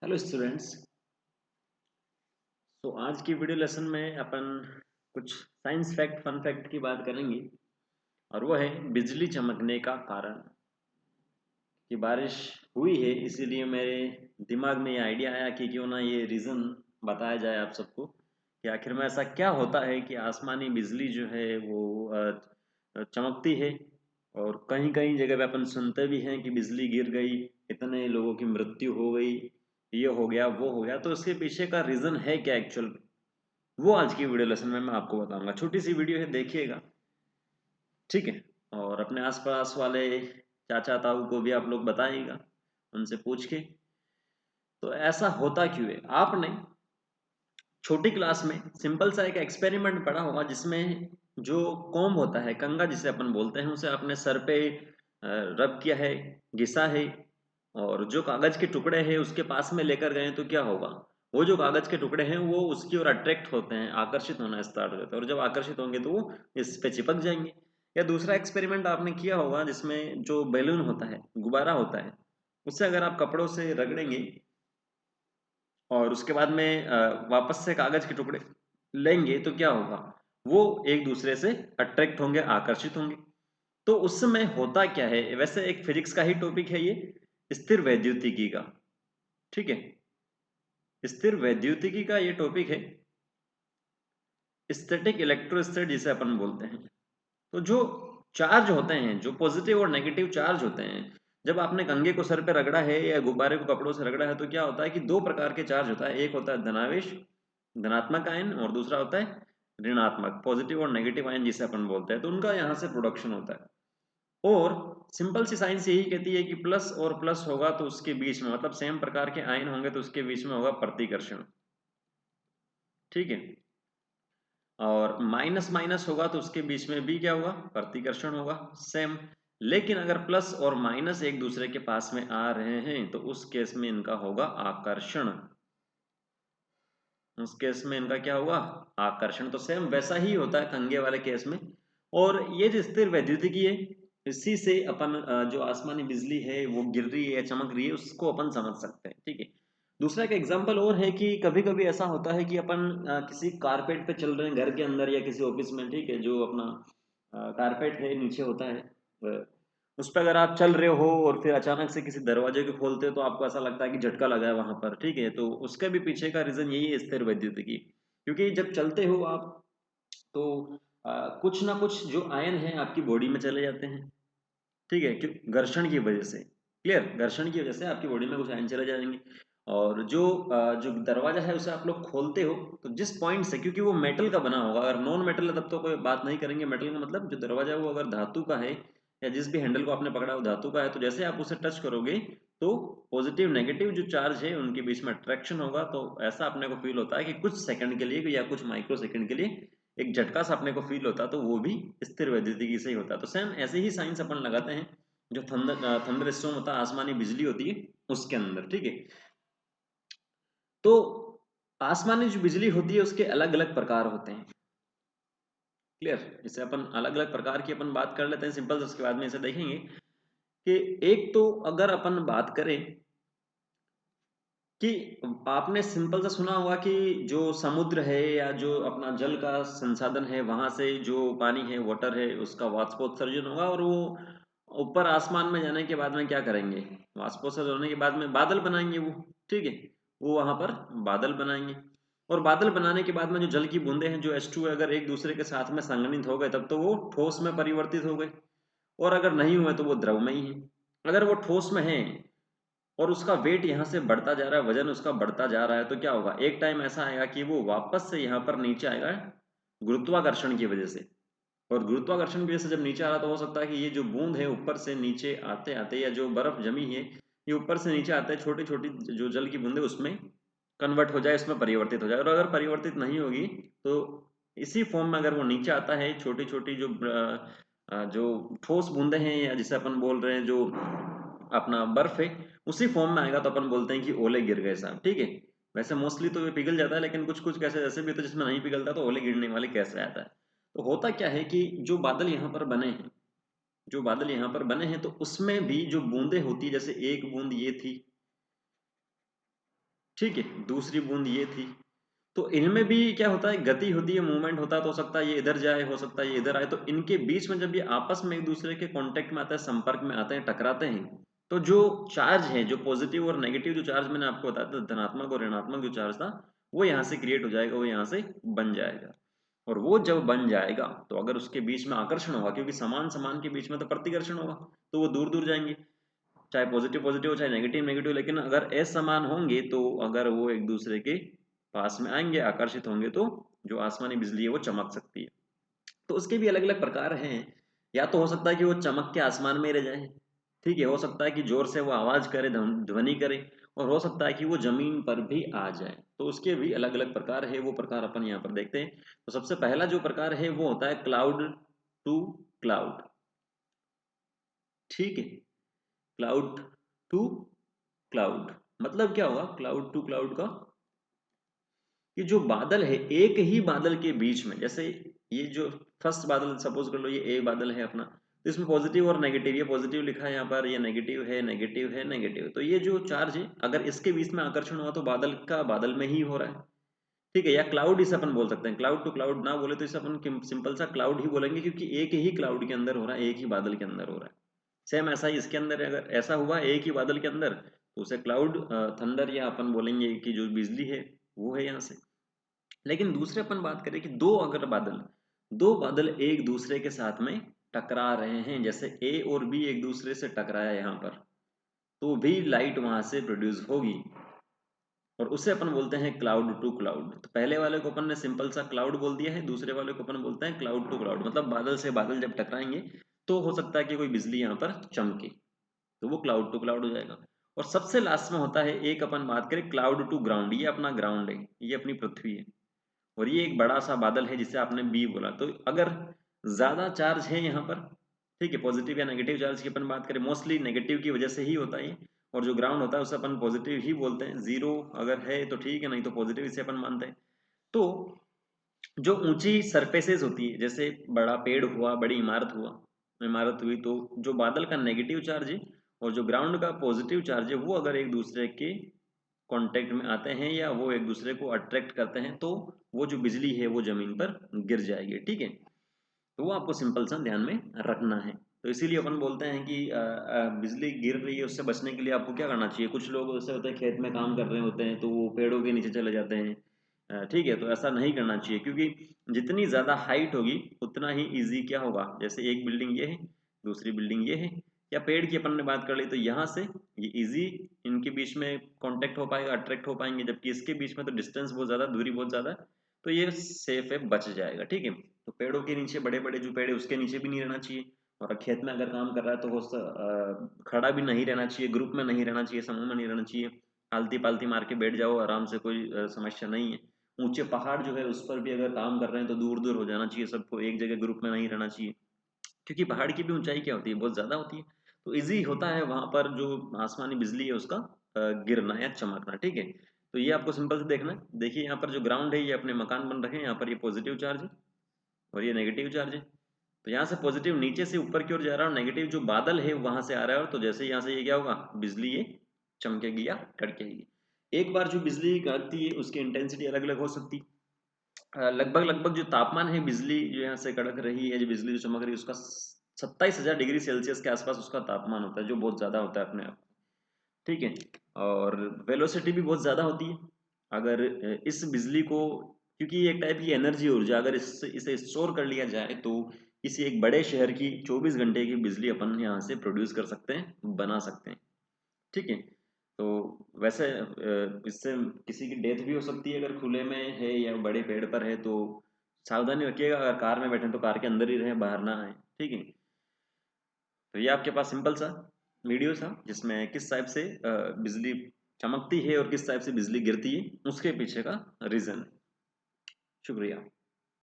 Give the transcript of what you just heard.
Hello students. तो आज की वीडियो लेसन में अपन कुछ साइंस फैक्ट फन फैक्ट की बात करेंगे और वो है बिजली चमकने का कारण। कि बारिश हुई है इसीलिए मेरे दिमाग में ये आइडिया आया कि क्यों ना ये रीज़न बताया जाए आप सबको कि आखिर में ऐसा क्या होता है कि आसमानी बिजली जो है वो चमकती है। और कहीं कहीं जगह पे अपन सुनते भी हैं कि बिजली गिर गई, इतने लोगों की मृत्यु हो गई, ये हो गया वो हो गया। तो इसके पीछे का रीज़न है क्या एक्चुअल, वो आज की वीडियो लेसन में मैं आपको बताऊंगा। छोटी सी वीडियो है, देखिएगा, ठीक है। और अपने आसपास वाले चाचा ताऊ को भी आप लोग बताइएगा, उनसे पूछ के। तो ऐसा होता क्यों है, आपने छोटी क्लास में सिंपल सा एक एक्सपेरिमेंट पढ़ा होगा जिसमें जो कॉम्ब होता है, कंघा जिसे अपन बोलते हैं, उसे आपने सर पे रब किया है, घिसा है, और जो कागज के टुकड़े हैं उसके पास में लेकर गए तो क्या होगा। वो जो कागज के टुकड़े हैं वो उसकी ओर अट्रैक्ट होते हैं, आकर्षित होना स्टार्ट हो जाते हैं, और जब आकर्षित होंगे तो वो इस पे चिपक जाएंगे। या दूसरा एक्सपेरिमेंट आपने किया होगा जिसमें जो बैलून होता है, गुब्बारा होता है, उससे अगर आप कपड़ों से रगड़ेंगे और उसके बाद में वापस से कागज के टुकड़े लेंगे तो क्या होगा, वो एक दूसरे से अट्रैक्ट होंगे, आकर्षित होंगे। तो उस समय होता क्या है, वैसे एक फिजिक्स का ही टॉपिक है ये, स्थिर वैद्युतिकी का, ठीक है। स्थिर वैद्युतिकी का ये टॉपिक है, स्टैटिक इलेक्ट्रोस्टैट जिसे अपन बोलते हैं। तो जो चार्ज होते हैं, जो पॉजिटिव और नेगेटिव चार्ज होते हैं, जब आपने कंघे को सर पे रगड़ा है या गुब्बारे को कपड़ों से रगड़ा है तो क्या होता है कि दो प्रकार के चार्ज होता है। एक होता है धनावेश, धनात्मक आयन, और दूसरा होता है ऋणात्मक, पॉजिटिव और नेगेटिव आयन जिसे अपन बोलते हैं। तो उनका यहाँ से प्रोडक्शन होता है। और सिंपल सी साइंस यही कहती है कि प्लस और प्लस होगा तो उसके बीच में, मतलब सेम प्रकार के आयन होंगे तो उसके बीच में होगा प्रतिकर्षण, ठीक है। और माइनस माइनस होगा तो उसके बीच में भी क्या होगा, प्रतिकर्षण होगा, सेम। लेकिन अगर प्लस और माइनस एक दूसरे के पास में आ रहे हैं तो उस केस में इनका होगा आकर्षण। उस केस में इनका क्या होगा, आकर्षण। तो सेम वैसा ही होता है कंघे वाले केस में। और ये जो स्थिर वैद्युतिकी है, इसी से अपन जो आसमानी बिजली है वो गिर रही है या चमक रही है उसको अपन समझ सकते हैं, ठीक है। दूसरा एक एग्जांपल और है कि कभी कभी ऐसा होता है कि अपन किसी कारपेट पे चल रहे हैं घर के अंदर या किसी ऑफिस में, ठीक है, जो अपना कारपेट है नीचे होता है, उस पर अगर आप चल रहे हो और फिर अचानक से किसी दरवाजे को खोलते हो तो आपको ऐसा लगता है कि झटका लगा है वहां पर, ठीक है। तो उसके भी पीछे का रीजन यही है, स्थिर वैद्युतिकी। क्योंकि जब चलते हो आप तो कुछ ना कुछ जो आयन है आपकी बॉडी में चले जाते हैं, ठीक है, क्यों, घर्षण की वजह से। क्लियर, घर्षण की वजह से आपकी बॉडी में कुछ आयन चले जाएंगे। और जो दरवाजा है उसे आप लोग खोलते हो तो जिस पॉइंट से, क्योंकि वो मेटल का बना होगा, अगर नॉन मेटल है तब तो कोई बात नहीं करेंगे। मेटल का मतलब जो दरवाजा है वो अगर धातु का है या जिस भी हैंडल को आपने पकड़ा वो धातु का है, तो जैसे आप उसे टच करोगे तो पॉजिटिव नेगेटिव जो चार्ज है उनके बीच में अट्रैक्शन होगा। तो ऐसा अपने को फील होता है कि कुछ सेकंड के लिए या कुछ माइक्रो सेकंड के लिए एक झटका सा अपने को फील होता है, तो वो भी स्थिर वैद्युतिकी से ही होता है। तो सेम ऐसे ही साइंस अपन लगाते हैं जो थंडर स्टॉर्म होता है, आसमानी बिजली होती है उसके अंदर, ठीक है। तो आसमानी जो बिजली होती है उसके अलग अलग प्रकार होते हैं। क्लियर, इसे अपन अलग अलग प्रकार की अपन बात कर लेते हैं सिंपल, उसके बाद में इसे देखेंगे कि एक तो अगर अपन बात करें कि आपने सिंपल सा सुना होगा कि जो समुद्र है या जो अपना जल का संसाधन है वहां से जो पानी है, वाटर है, उसका वाष्पोत्सर्जन होगा और वो ऊपर आसमान में जाने के बाद में क्या करेंगे, वाष्पोत्सर्जन होने के बाद में बादल बनाएंगे वो, ठीक है। वो वहां पर बादल बनाएंगे। और बादल बनाने के बाद में जो जल की बूंदे हैं, जो H2 अगर एक दूसरे के साथ में संघनित हो गए तब तो वो ठोस में परिवर्तित हो गए, और अगर नहीं हुए तो वो द्रव में ही है। अगर वो ठोस में है और उसका वेट यहाँ से बढ़ता जा रहा है, वजन उसका बढ़ता जा रहा है, तो क्या होगा, एक टाइम ऐसा आएगा कि वो वापस से यहाँ पर नीचे आएगा गुरुत्वाकर्षण की वजह से। और गुरुत्वाकर्षण की वजह से जब नीचे आ रहा तो हो सकता है कि ये जो बूंद है ऊपर से नीचे आते आते, या जो बर्फ जमी है ये ऊपर से नीचे आते हैं, छोटी छोटी जो जल की बूंदे उसमें कन्वर्ट हो जाए, इसमें परिवर्तित हो जाए। और अगर परिवर्तित नहीं होगी तो इसी फॉर्म में अगर वो नीचे आता है, छोटी छोटी जो ठोस बूंदे हैं या जिसे अपन बोल रहे हैं जो अपना बर्फ है, उसी फॉर्म में आएगा तो अपन बोलते हैं कि ओले गिर गए साहब, ठीक है। वैसे मोस्टली तो ये पिघल जाता है, लेकिन कुछ कुछ कैसे जैसे भी होता है जिसमें नहीं पिघलता तो ओले गिरने वाले कैसे आता है। तो होता क्या है कि जो बादल यहाँ पर बने हैं, जो बादल यहाँ पर बने हैं तो उसमें भी जो बूंदे होती है, जैसे एक बूंद ये थी, ठीक है, दूसरी बूंद ये थी। तो इनमें भी क्या होता है, गति होती है, मूवमेंट होता है, तो हो सकता है ये इधर जाए, हो सकता है ये इधर आए। तो इनके बीच में जब ये आपस में एक दूसरे के कांटेक्ट में आते हैं, संपर्क में आते हैं, टकराते हैं, तो जो चार्ज है, जो पॉजिटिव और नेगेटिव जो चार्ज मैंने आपको बताया था, धनात्मक और ऋणात्मक जो चार्ज था, वो यहाँ से क्रिएट हो जाएगा, वो यहाँ से बन जाएगा। और वो जब बन जाएगा तो अगर उसके बीच में आकर्षण होगा, क्योंकि समान समान के बीच में तो प्रतिकर्षण होगा, तो वो दूर दूर जाएंगे, चाहे पॉजिटिव पॉजिटिव हो चाहे नेगेटिव नेगेटिव। लेकिन अगर असमान होंगे तो अगर वो एक दूसरे के पास में आएंगे, आकर्षित होंगे, तो जो आसमानी बिजली है वो चमक सकती है। तो उसके भी अलग अलग प्रकार हैं। या तो हो सकता है कि वो चमक के आसमान में रह जाए, ठीक है, हो सकता है कि जोर से वो आवाज करे, ध्वनि करे, और हो सकता है कि वो जमीन पर भी आ जाए। तो उसके भी अलग अलग प्रकार है, वो प्रकार अपन यहाँ पर देखते हैं। तो सबसे पहला जो प्रकार है वो होता है क्लाउड टू क्लाउड। ठीक है, क्लाउड टू क्लाउड मतलब क्या होगा क्लाउड टू क्लाउड का, कि जो बादल है एक ही बादल के बीच में, जैसे ये जो फर्स्ट बादल सपोज कर लो, ये ए बादल है अपना, तो इसमें पॉजिटिव और नेगेटिव, ये पॉजिटिव लिखा है यहाँ पर, ये नेगेटिव है, नेगेटिव है, नेगेटिव। तो ये जो चार्ज है अगर इसके बीच में आकर्षण हुआ तो बादल का बादल में ही हो रहा है। ठीक है, या क्लाउड इसे अपन बोल सकते हैं, क्लाउड टू क्लाउड ना बोले तो इसे अपन सिंपल सा क्लाउड ही बोलेंगे, क्योंकि एक ही क्लाउड के अंदर हो रहा है, एक ही बादल के अंदर हो रहा है। सेम ऐसा ही इसके अंदर अगर ऐसा हुआ एक ही बादल के अंदर, तो उसे क्लाउड थंडर या अपन बोलेंगे कि जो बिजली है वो है यहाँ से। लेकिन दूसरे अपन बात करें कि दो बादल एक दूसरे के साथ में टकरा रहे हैं, जैसे ए और बी एक दूसरे से टकराया यहाँ पर, तो भी लाइट वहां से प्रोड्यूस होगी, और उसे अपन बोलते हैं क्लाउड टू क्लाउड। तो पहले वाले को अपन ने सिंपल सा क्लाउड बोल दिया है, दूसरे वाले को अपन बोलते हैं क्लाउड टू क्लाउड, मतलब बादल से बादल जब टकराएंगे तो हो सकता है कि कोई बिजली यहाँ पर चमके, तो वो क्लाउड टू क्लाउड हो जाएगा। और सबसे लास्ट में होता है एक, अपन बात करें क्लाउड टू ग्राउंड, ये अपना ग्राउंड है, ये अपनी पृथ्वी है, और ये एक बड़ा सा बादल है जिसे आपने बी बोला। तो अगर ज्यादा चार्ज है यहाँ पर, ठीक है, पॉजिटिव या नेगेटिव चार्ज की अपन बात करें, मोस्टली नेगेटिव की वजह से ही होता है, और जो ग्राउंड होता है उसे अपन पॉजिटिव ही बोलते हैं, जीरो अगर है तो ठीक है, नहीं तो पॉजिटिव इसे अपन मानते हैं। तो जो ऊंची सरफेसेस होती है, जैसे बड़ा पेड़ हुआ, बड़ी इमारत हुई, तो जो बादल का नेगेटिव चार्ज है और जो ग्राउंड का पॉजिटिव चार्ज है, वो अगर एक दूसरे के कांटेक्ट में आते हैं या वो एक दूसरे को अट्रैक्ट करते हैं, तो वो जो बिजली है वो जमीन पर गिर जाएगी। ठीक है, तो वो आपको सिंपल सा ध्यान में रखना है। तो इसीलिए अपन बोलते हैं कि बिजली गिर रही है, उससे बचने के लिए आपको क्या करना चाहिए। कुछ लोग ऐसे होते हैं खेत में काम कर रहे होते हैं तो वो पेड़ों के नीचे चले जाते हैं, ठीक है, तो ऐसा नहीं करना चाहिए, क्योंकि जितनी ज़्यादा हाइट होगी उतना ही इजी क्या होगा। जैसे एक बिल्डिंग ये है, दूसरी बिल्डिंग ये है, या पेड़ की अपन ने बात कर ली, तो यहाँ से ये इजी इनके बीच में कांटेक्ट हो पाएगा, अट्रैक्ट हो पाएंगे, जबकि इसके बीच में तो डिस्टेंस बहुत ज़्यादा, दूरी बहुत ज़्यादा है, तो ये सेफ है, बच जाएगा। ठीक है, तो पेड़ों के नीचे, बड़े बड़े जो पेड़ है उसके नीचे भी नहीं रहना चाहिए। और खेत में अगर काम कर रहा है तो वो खड़ा भी नहीं रहना चाहिए, ग्रुप में नहीं रहना चाहिए, समूह में नहीं रहना चाहिए, आलती पालती मार के बैठ जाओ आराम से, कोई समस्या नहीं है। ऊंचे पहाड़ जो है उस पर भी अगर काम कर रहे हैं तो दूर दूर हो जाना चाहिए सबको, एक जगह ग्रुप में नहीं रहना चाहिए, क्योंकि पहाड़ की भी ऊंचाई क्या होती है, बहुत ज्यादा होती है। तो इजी होता है वहां पर जो आसमानी बिजली है उसका गिरना या चमकना। ठीक है, तो ये आपको सिंपल से देखना है। देखिए यहाँ पर जो ग्राउंड है, ये अपने मकान बन रखे हैं, यहाँ पर ये पॉजिटिव चार्ज है और ये नेगेटिव चार्ज है। तो यहाँ से पॉजिटिव नीचे से ऊपर की ओर जा रहा है, और नेगेटिव जो बादल है वहां से आ रहा है, और तो जैसे यहाँ से ये क्या होगा, बिजली ये चमकेगी या कड़केगी। एक बार जो बिजली कड़कती है उसकी इंटेंसिटी अलग अलग हो सकती है। लगभग लगभग जो तापमान है, बिजली जो यहाँ से कड़क रही है, जो बिजली जो चमक रही है, उसका 27,000 डिग्री सेल्सियस के आसपास उसका तापमान होता है, जो बहुत ज्यादा होता है अपने आप। ठीक है, और वेलोसिटी भी बहुत ज़्यादा होती है। अगर इस बिजली को, क्योंकि ये एक टाइप की एनर्जी ऊर्जा, अगर इसे स्टोर कर लिया जाए तो किसी एक बड़े शहर की 24 घंटे की बिजली अपन यहाँ से प्रोड्यूस कर सकते हैं, बना सकते हैं। ठीक है, तो वैसे इससे किसी की डेथ भी हो सकती है अगर खुले में है या बड़े पेड़ पर है, तो सावधानी रखिएगा, अगर कार में बैठे तो कार के अंदर ही रहें, बाहर ना आए। ठीक है, तो ये आपके पास सिंपल सा वीडियो था जिसमें किस टाइप से बिजली चमकती है और किस टाइप से बिजली गिरती है, उसके पीछे का रीजन है। शुक्रिया।